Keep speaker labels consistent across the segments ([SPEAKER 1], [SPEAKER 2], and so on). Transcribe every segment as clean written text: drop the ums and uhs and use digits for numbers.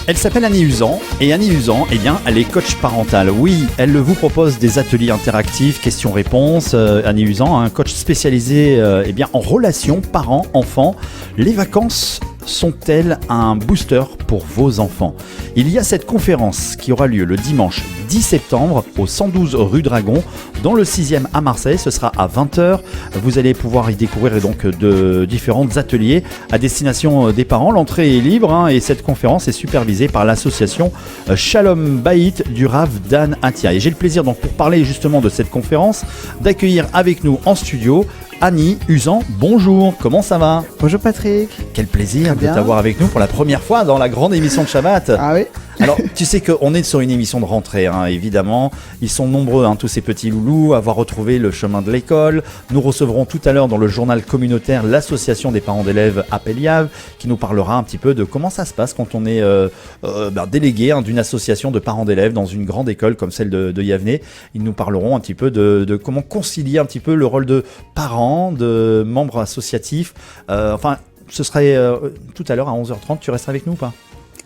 [SPEAKER 1] Elle s'appelle Annie Usan et Annie Usan, eh bien, elle est coach parentale. Oui, elle vous propose des ateliers interactifs, questions-réponses. Annie Usan, un coach spécialisé eh bien, en relations parents-enfants. Les vacances sont-elles un booster pour vos enfants? Il y a cette conférence qui aura lieu le dimanche 10 septembre au 112 rue Dragon dans le 6e à Marseille. Ce sera à 20h. Vous allez pouvoir y découvrir donc de différents ateliers à destination des parents. L'entrée est libre et cette conférence est supervisée par l'association Shalom Bayit du Rav Dan Atia. Et j'ai le plaisir donc pour parler justement de cette conférence d'accueillir avec nous en studio Annie Usan. Bonjour, comment ça va?
[SPEAKER 2] Bonjour Patrick.
[SPEAKER 1] Quel plaisir de t'avoir avec nous pour la première fois dans la grande émission de Shabbat.
[SPEAKER 2] Ah oui.
[SPEAKER 1] Alors, tu sais qu'on est sur une émission de rentrée, évidemment. Ils sont nombreux, tous ces petits loulous, à avoir retrouvé le chemin de l'école. Nous recevrons tout à l'heure dans le journal communautaire l'association des parents d'élèves Appeliave, qui nous parlera un petit peu de comment ça se passe quand on est délégué d'une association de parents d'élèves dans une grande école comme celle de Yavne. Ils nous parleront un petit peu de comment concilier un petit peu le rôle de parents, de membres associatifs. Ce serait tout à l'heure à 11h30. Tu restes avec nous ou pas?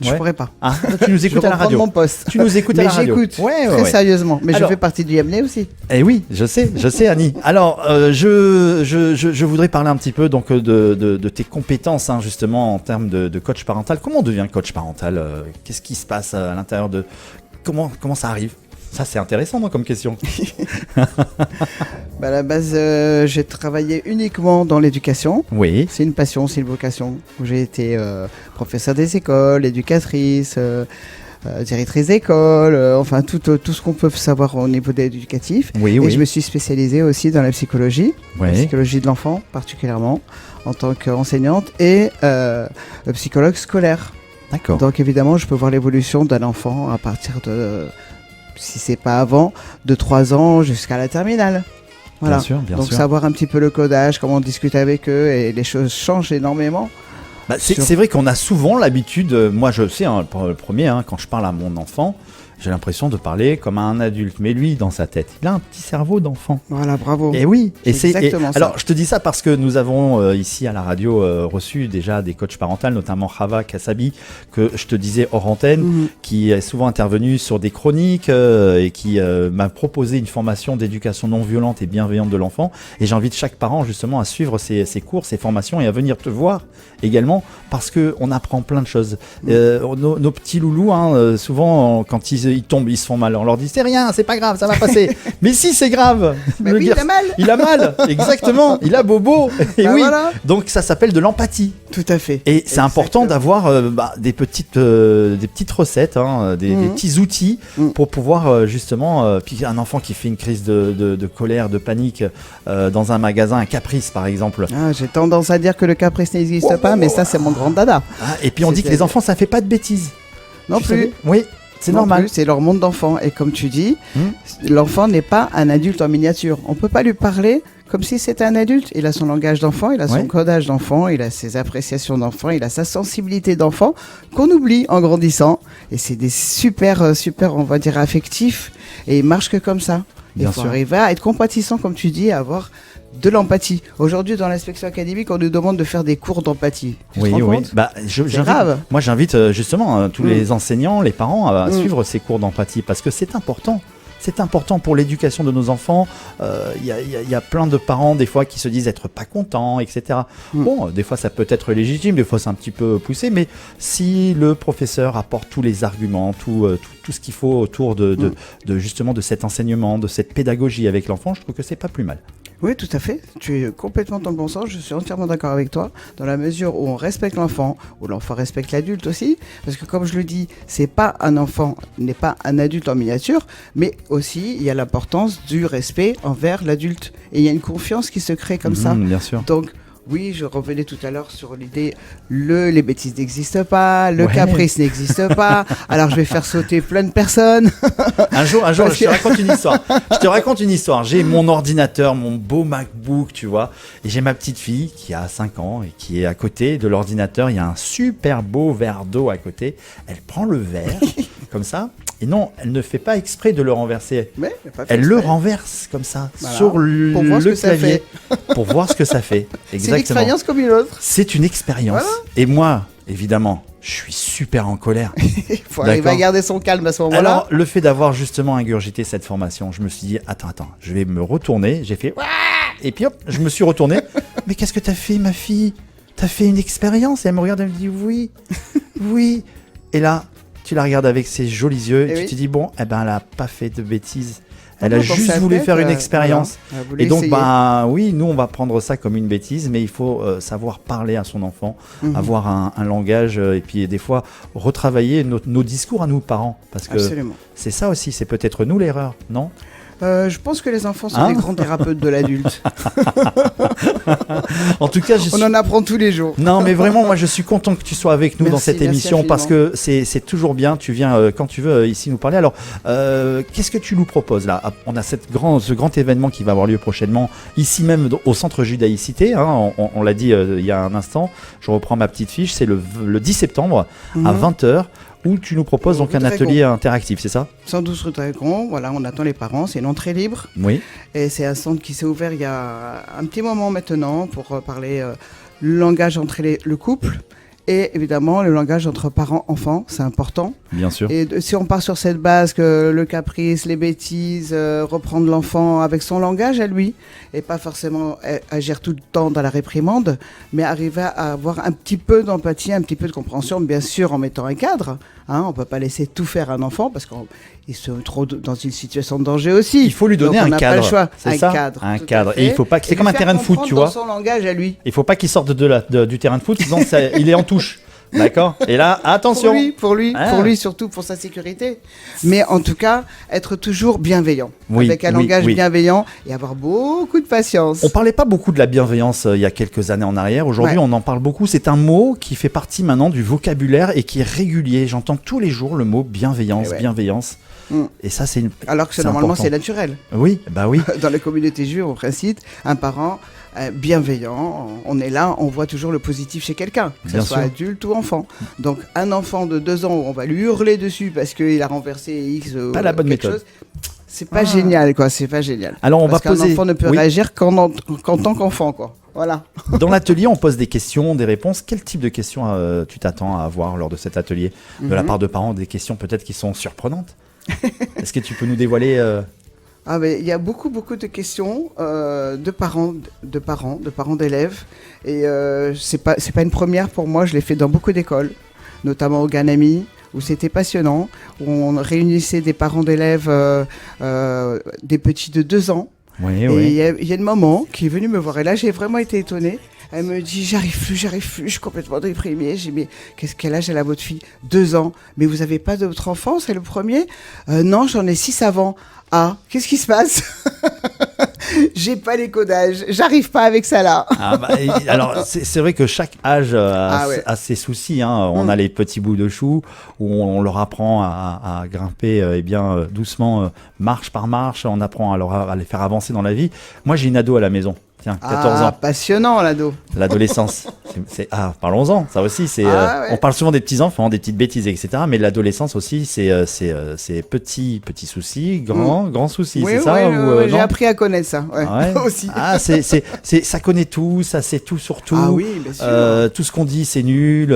[SPEAKER 2] Je pourrais pas.
[SPEAKER 1] Ah, tu nous écoutes à la radio.
[SPEAKER 2] Mon poste.
[SPEAKER 1] Tu nous écoutes à la radio.
[SPEAKER 2] Mais j'écoute très sérieusement. Mais
[SPEAKER 1] alors,
[SPEAKER 2] je fais partie du Yamné aussi.
[SPEAKER 1] Eh oui, je sais Annie. Alors, je voudrais parler un petit peu donc de tes compétences justement en termes de coach parental. Comment on devient coach parental? Qu'est-ce qui se passe à l'intérieur de comment ça arrive? Ça, c'est intéressant, comme question.
[SPEAKER 2] À la base, j'ai travaillé uniquement dans l'éducation.
[SPEAKER 1] Oui.
[SPEAKER 2] C'est une passion, c'est une vocation. J'ai été professeur des écoles, éducatrice, directrice d'école, tout ce qu'on peut savoir au niveau de l'éducatif.
[SPEAKER 1] Oui.
[SPEAKER 2] Et je me suis spécialisée aussi dans la psychologie, la psychologie de l'enfant particulièrement, en tant qu'enseignante et psychologue scolaire.
[SPEAKER 1] D'accord.
[SPEAKER 2] Donc évidemment, je peux voir l'évolution d'un enfant à partir de... si c'est pas avant, de 3 ans jusqu'à la terminale. Voilà.
[SPEAKER 1] Bien
[SPEAKER 2] Donc
[SPEAKER 1] sûr.
[SPEAKER 2] savoir un petit peu le codage, comment on discute avec eux, et les choses changent énormément.
[SPEAKER 1] C'est vrai qu'on a souvent l'habitude, moi je sais, le premier, quand je parle à mon enfant, j'ai l'impression de parler comme à un adulte. Mais lui, dans sa tête, il a un petit cerveau d'enfant.
[SPEAKER 2] Voilà, bravo.
[SPEAKER 1] Et oui,
[SPEAKER 2] c'est exactement ça.
[SPEAKER 1] Alors, je te dis ça parce que nous avons ici à la radio reçu déjà des coachs parentales, notamment Chava Kassabi, que je te disais hors antenne, qui est souvent intervenu sur des chroniques et qui m'a proposé une formation d'éducation non violente et bienveillante de l'enfant. Et j'invite chaque parent justement à suivre ces cours, ces formations et à venir te voir également parce qu'on apprend plein de choses. Nos petits loulous, souvent, quand ils tombent, ils se font mal. On leur dit c'est rien, c'est pas grave, ça va passer. Mais si, c'est grave.
[SPEAKER 2] Mais oui, il a mal.
[SPEAKER 1] Il a mal, exactement. Il a bobo. Et oui.
[SPEAKER 2] Voilà.
[SPEAKER 1] Donc ça s'appelle de l'empathie.
[SPEAKER 2] Tout à fait.
[SPEAKER 1] Et c'est important d'avoir des petites recettes, des petits outils pour pouvoir justement. Puis un enfant qui fait une crise de colère, de panique dans un magasin, un caprice par exemple.
[SPEAKER 2] J'ai tendance à dire que le caprice n'existe pas, mais ça c'est mon grand dada.
[SPEAKER 1] Et puis on dit que les enfants ça fait pas de bêtises.
[SPEAKER 2] Non plus.
[SPEAKER 1] Oui. C'est normal.
[SPEAKER 2] C'est leur monde d'enfant. Et comme tu dis, l'enfant n'est pas un adulte en miniature. On ne peut pas lui parler comme si c'était un adulte. Il a son langage d'enfant, il a son codage d'enfant, il a ses appréciations d'enfant, il a sa sensibilité d'enfant qu'on oublie en grandissant. Et c'est des super, on va dire, affectifs. Et il marche que comme ça. Il faut arriver à être compatissant, comme tu dis, à avoir de l'empathie. Aujourd'hui, dans l'inspection académique, on nous demande de faire des cours d'empathie.
[SPEAKER 1] Oui.
[SPEAKER 2] C'est grave.
[SPEAKER 1] Moi, j'invite justement tous les enseignants, les parents à suivre ces cours d'empathie parce que c'est important. C'est important pour l'éducation de nos enfants. Il y a plein de parents, des fois, qui se disent être pas contents, etc. Bon, des fois, ça peut être légitime, des fois, c'est un petit peu poussé, mais si le professeur apporte tous les arguments, tout ce qu'il faut autour de justement de cet enseignement, de cette pédagogie avec l'enfant, je trouve que c'est pas plus mal.
[SPEAKER 2] Oui, tout à fait. Tu es complètement dans le bon sens. Je suis entièrement d'accord avec toi. Dans la mesure où on respecte l'enfant, où l'enfant respecte l'adulte aussi. Parce que comme je le dis, c'est pas un enfant, n'est pas un adulte en miniature, mais aussi il y a l'importance du respect envers l'adulte. Et il y a une confiance qui se crée comme ça.
[SPEAKER 1] Bien sûr.
[SPEAKER 2] Donc, oui, je revenais tout à l'heure sur l'idée, les bêtises n'existent pas, le caprice n'existe pas, alors je vais faire sauter plein de personnes.
[SPEAKER 1] Un jour, je te raconte une histoire. J'ai mon ordinateur, mon beau MacBook, tu vois, et j'ai ma petite fille qui a 5 ans et qui est à côté de l'ordinateur. Il y a un super beau verre d'eau à côté. Elle prend le verre, comme ça, Et non, elle ne fait pas exprès de le renverser.
[SPEAKER 2] Mais il a pas fait
[SPEAKER 1] Elle le
[SPEAKER 2] exprès.
[SPEAKER 1] renverse comme ça,
[SPEAKER 2] Voilà.
[SPEAKER 1] sur
[SPEAKER 2] Pour voir ce
[SPEAKER 1] le
[SPEAKER 2] que ça
[SPEAKER 1] clavier, pour voir ce que ça fait.
[SPEAKER 2] C'est une
[SPEAKER 1] Exactement.
[SPEAKER 2] expérience comme une autre.
[SPEAKER 1] C'est une expérience.
[SPEAKER 2] Voilà.
[SPEAKER 1] Et moi, évidemment, je suis super en colère.
[SPEAKER 2] Il faut arriver
[SPEAKER 1] D'accord.
[SPEAKER 2] à garder son calme à ce moment-là.
[SPEAKER 1] Alors, le fait d'avoir justement ingurgité cette formation, je me suis dit, attends, je vais me retourner. J'ai fait, Ouah et puis hop, je me suis retourné. Mais qu'est-ce que t'as fait, ma fille? T'as fait une expérience? Et elle me regarde, elle me dit, oui, oui. Et là, tu la regardes avec ses jolis yeux et tu te dis, bon, eh ben, elle a pas fait de bêtises. Elle a
[SPEAKER 2] Dans
[SPEAKER 1] juste
[SPEAKER 2] sa
[SPEAKER 1] voulu
[SPEAKER 2] tête,
[SPEAKER 1] faire une expérience.
[SPEAKER 2] voilà. Elle voulait
[SPEAKER 1] Et donc,
[SPEAKER 2] essayer.
[SPEAKER 1] bah oui, nous, on va prendre ça comme une bêtise, mais il faut savoir parler à son enfant, avoir un langage, et puis des fois, retravailler nos discours à nous, parents. Parce que
[SPEAKER 2] Absolument.
[SPEAKER 1] c'est ça aussi, c'est peut-être nous l'erreur, non?
[SPEAKER 2] Je pense que les enfants sont les grands thérapeutes de l'adulte.
[SPEAKER 1] En tout cas,
[SPEAKER 2] On en apprend tous les jours.
[SPEAKER 1] Non, mais vraiment, moi, je suis content que tu sois avec nous dans
[SPEAKER 2] Merci,
[SPEAKER 1] cette
[SPEAKER 2] merci
[SPEAKER 1] émission parce
[SPEAKER 2] infiniment.
[SPEAKER 1] que c'est toujours bien. Tu viens quand tu veux ici nous parler. Alors, qu'est-ce que tu nous proposes là? On a ce grand événement qui va avoir lieu prochainement ici même au Centre Judaïcité. Hein, on l'a dit il y a un instant. Je reprends ma petite fiche. C'est le 10 septembre à 20h. Où tu nous proposes donc un atelier interactif, c'est ça?
[SPEAKER 2] 112 rue Trégon, voilà, on attend les parents, c'est une entrée libre.
[SPEAKER 1] Oui.
[SPEAKER 2] Et c'est un centre qui s'est ouvert il y a un petit moment maintenant pour parler le langage entre le couple et évidemment le langage entre parents-enfants, c'est important.
[SPEAKER 1] Bien sûr.
[SPEAKER 2] Et si on part sur cette base que le caprice, les bêtises, reprendre l'enfant avec son langage à lui, et pas forcément agir tout le temps dans la réprimande, mais arriver à avoir un petit peu d'empathie, un petit peu de compréhension, bien sûr en mettant un cadre. Hein, on ne peut pas laisser tout faire à un enfant parce qu'il se trouve dans une situation de danger aussi.
[SPEAKER 1] Il faut lui donner
[SPEAKER 2] donc,
[SPEAKER 1] un
[SPEAKER 2] on n'a
[SPEAKER 1] cadre.
[SPEAKER 2] pas le choix.
[SPEAKER 1] C'est ça, un cadre. Et il faut pas que c'est comme un terrain de foot, tu vois.
[SPEAKER 2] Dans son langage à lui.
[SPEAKER 1] Il faut pas qu'il sorte du terrain de foot, sinon il est en touche. D'accord. Et là, attention.
[SPEAKER 2] Pour lui, surtout pour sa sécurité. Mais en tout cas, être toujours bienveillant, avec un langage bienveillant et avoir beaucoup de patience.
[SPEAKER 1] On parlait pas beaucoup de la bienveillance il y a quelques années en arrière. Aujourd'hui, on en parle beaucoup. C'est un mot qui fait partie maintenant du vocabulaire et qui est régulier. J'entends tous les jours le mot bienveillance, bienveillance. Et ça, c'est
[SPEAKER 2] alors que normalement, c'est naturel.
[SPEAKER 1] Oui, bah oui.
[SPEAKER 2] Dans la communauté juive, on principe, un parent bienveillant, on est là, on voit toujours le positif chez quelqu'un, que ce soit adulte ou enfant. Donc, un enfant de 2 ans, on va lui hurler dessus parce qu'il a renversé X
[SPEAKER 1] pas la bonne méthode.
[SPEAKER 2] Chose. C'est pas génial, quoi. C'est pas génial.
[SPEAKER 1] Alors,
[SPEAKER 2] parce qu'un enfant ne peut réagir qu'en tant qu'enfant, quoi. Voilà.
[SPEAKER 1] Dans l'atelier, on pose des questions, des réponses. Quel type de questions tu t'attends à avoir lors de cet atelier de la part de parents? Des questions peut-être qui sont surprenantes. Est-ce que tu peux nous dévoiler
[SPEAKER 2] Ah, mais il y a beaucoup de questions de parents d'élèves. Et c'est pas une première pour moi. Je l'ai fait dans beaucoup d'écoles, notamment au Ganami, où c'était passionnant, où on réunissait des parents d'élèves, des petits de 2 ans.
[SPEAKER 1] Oui,
[SPEAKER 2] et
[SPEAKER 1] oui.
[SPEAKER 2] il y a une maman qui est venue me voir. Et là, j'ai vraiment été étonnée. Elle me dit, j'arrive plus, je suis complètement déprimée. J'ai dit, mais quel âge elle a votre fille? 2 ans. Mais vous avez pas d'autre enfant, c'est le premier? Non, j'en ai 6 avant. Ah, qu'est-ce qui se passe? J'ai pas les codages, j'arrive pas avec ça là.
[SPEAKER 1] Alors c'est vrai que chaque âge a ses soucis. Hein. On a les petits bouts de chou où on leur apprend à grimper doucement, marche par marche. On apprend à les faire avancer dans la vie. Moi j'ai une ado à la maison. Tiens, 14 ans.
[SPEAKER 2] Passionnant, l'ado.
[SPEAKER 1] L'adolescence. Parlons-en. Ça aussi, on parle souvent des petits-enfants, des petites bêtises, etc. Mais l'adolescence aussi, c'est petits soucis, grands soucis, c'est ça
[SPEAKER 2] oui, j'ai appris à connaître ça. Aussi.
[SPEAKER 1] Ça connaît tout, ça sait tout sur tout.
[SPEAKER 2] Ah oui, bien sûr.
[SPEAKER 1] Tout ce qu'on dit, c'est nul.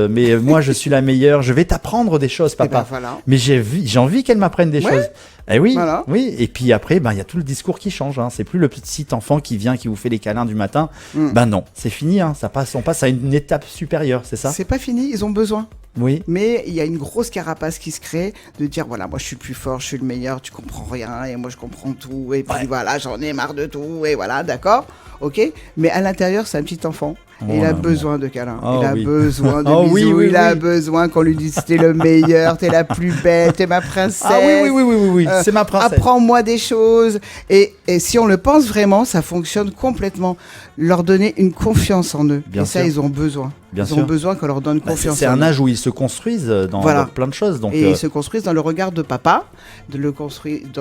[SPEAKER 1] Mais moi, je suis la meilleure. Je vais t'apprendre des choses, papa.
[SPEAKER 2] Voilà.
[SPEAKER 1] Mais j'ai envie qu'elle m'apprenne des choses. Eh oui,
[SPEAKER 2] voilà.
[SPEAKER 1] Oui. Et puis après, il y a tout le discours qui change. Hein. C'est plus le petit enfant qui vient, qui vous fait les câlins du matin. Non, c'est fini. Hein. On passe à une étape supérieure, c'est ça?
[SPEAKER 2] C'est pas fini, ils ont besoin.
[SPEAKER 1] Oui.
[SPEAKER 2] Mais il y a une grosse carapace qui se crée de dire voilà, moi je suis le plus fort, je suis le meilleur, tu comprends rien et moi je comprends tout. Et puis voilà, j'en ai marre de tout. Et voilà, d'accord, ok. Mais à l'intérieur, c'est un petit enfant. Et il a besoin de câlins, il a besoin de bisous, il a besoin qu'on lui dise t'es le meilleur, t'es la plus belle, t'es ma princesse.
[SPEAKER 1] Ah oui, c'est ma princesse.
[SPEAKER 2] Apprends-moi des choses. Et si on le pense vraiment, ça fonctionne complètement. Leur donner une confiance en eux.
[SPEAKER 1] Bien
[SPEAKER 2] et
[SPEAKER 1] sûr.
[SPEAKER 2] Ça, ils ont besoin. Ils ont besoin qu'on leur donne confiance.
[SPEAKER 1] C'est un âge où ils se construisent dans plein de choses. Donc
[SPEAKER 2] et ils se construisent dans le regard de papa, dans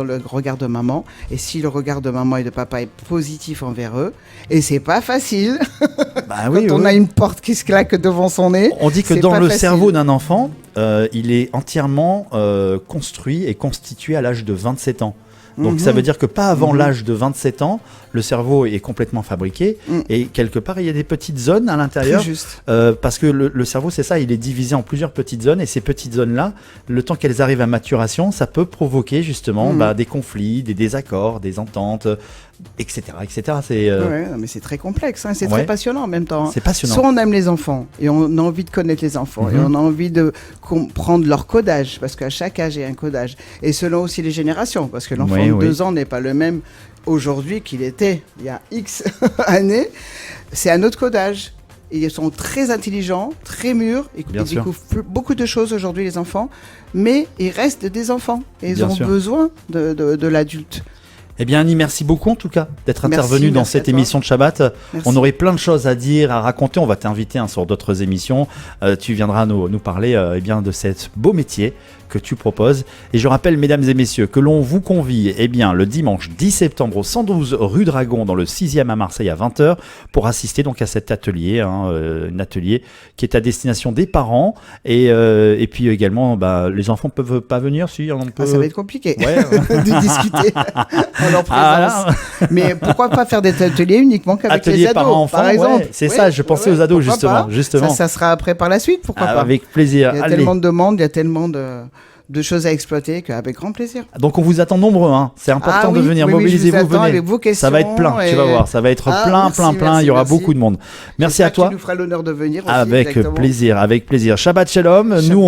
[SPEAKER 2] le regard de maman. Et si le regard de maman et de papa est positif envers eux, et c'est pas facile.
[SPEAKER 1] Ah oui,
[SPEAKER 2] Quand on
[SPEAKER 1] oui.
[SPEAKER 2] a une porte qui se claque devant son nez.
[SPEAKER 1] On dit que
[SPEAKER 2] c'est
[SPEAKER 1] dans
[SPEAKER 2] pas
[SPEAKER 1] le
[SPEAKER 2] facile.
[SPEAKER 1] cerveau d'un enfant, il est entièrement construit et constitué à l'âge de 27 ans. Donc ça veut dire que pas avant l'âge de 27 ans, le cerveau est complètement fabriqué et quelque part il y a des petites zones à l'intérieur.
[SPEAKER 2] Très juste.
[SPEAKER 1] Parce que le cerveau c'est ça, il est divisé en plusieurs petites zones et ces petites zones-là, le temps qu'elles arrivent à maturation, ça peut provoquer justement des conflits, des désaccords, des ententes, etc. etc. C'est,
[SPEAKER 2] Ouais, non, mais c'est très complexe, hein, c'est
[SPEAKER 1] Ouais.
[SPEAKER 2] très passionnant en même temps. Hein.
[SPEAKER 1] c'est passionnant.
[SPEAKER 2] Soit on aime les enfants et on a envie de connaître les enfants et on a envie de comprendre leur codage parce qu'à chaque âge il y a un codage et selon aussi les générations parce que l'enfant
[SPEAKER 1] Oui,
[SPEAKER 2] de
[SPEAKER 1] oui.
[SPEAKER 2] 2 ans n'est pas le même aujourd'hui qu'il était il y a X années. C'est un autre codage. Ils sont très intelligents, très mûrs, ils
[SPEAKER 1] Bien sûr.
[SPEAKER 2] découvrent beaucoup de choses aujourd'hui les enfants, mais ils restent des enfants et ils
[SPEAKER 1] Bien
[SPEAKER 2] ont
[SPEAKER 1] sûr.
[SPEAKER 2] besoin de l'adulte.
[SPEAKER 1] Eh bien Annie, merci beaucoup en tout cas d'être
[SPEAKER 2] Merci,
[SPEAKER 1] intervenue dans
[SPEAKER 2] merci
[SPEAKER 1] cette
[SPEAKER 2] à toi.
[SPEAKER 1] émission de Shabbat.
[SPEAKER 2] Merci.
[SPEAKER 1] On aurait plein de choses à dire, à raconter. On va t'inviter sur d'autres émissions. Tu viendras nous parler eh bien, de ce beau métier que tu proposes. Et je rappelle, mesdames et messieurs, que l'on vous convie eh bien, le dimanche 10 septembre au 112 rue Dragon dans le 6e à Marseille à 20h pour assister donc à cet atelier, un atelier qui est à destination des parents et puis également les enfants peuvent pas venir si on peut...
[SPEAKER 2] Ça va être compliqué
[SPEAKER 1] Ouais.
[SPEAKER 2] de discuter en leur présence.
[SPEAKER 1] Ah,
[SPEAKER 2] Mais pourquoi pas faire des ateliers uniquement qu'avec
[SPEAKER 1] Atelier
[SPEAKER 2] les ados,
[SPEAKER 1] parents-enfants,
[SPEAKER 2] par exemple.
[SPEAKER 1] ouais, c'est ça, je pensais aux ados,
[SPEAKER 2] pourquoi
[SPEAKER 1] justement.
[SPEAKER 2] pas. Ça sera après par la suite, pourquoi pas.
[SPEAKER 1] Avec plaisir.
[SPEAKER 2] Il y a
[SPEAKER 1] Allez.
[SPEAKER 2] tellement de demandes, il y a tellement de choses à exploiter qu'avec grand plaisir.
[SPEAKER 1] Donc on vous attend nombreux, hein. C'est important de venir,
[SPEAKER 2] oui,
[SPEAKER 1] mobilisez-vous,
[SPEAKER 2] je vous attends
[SPEAKER 1] venez.
[SPEAKER 2] avec vos questions
[SPEAKER 1] Ça va être plein, tu vas voir, ça va être
[SPEAKER 2] merci,
[SPEAKER 1] plein, il y aura
[SPEAKER 2] merci.
[SPEAKER 1] beaucoup de monde. Merci à
[SPEAKER 2] J'espère que
[SPEAKER 1] toi.
[SPEAKER 2] tu nous feras l'honneur de venir aussi,
[SPEAKER 1] Avec
[SPEAKER 2] exactement.
[SPEAKER 1] plaisir, avec plaisir. Shabbat Shalom, nous on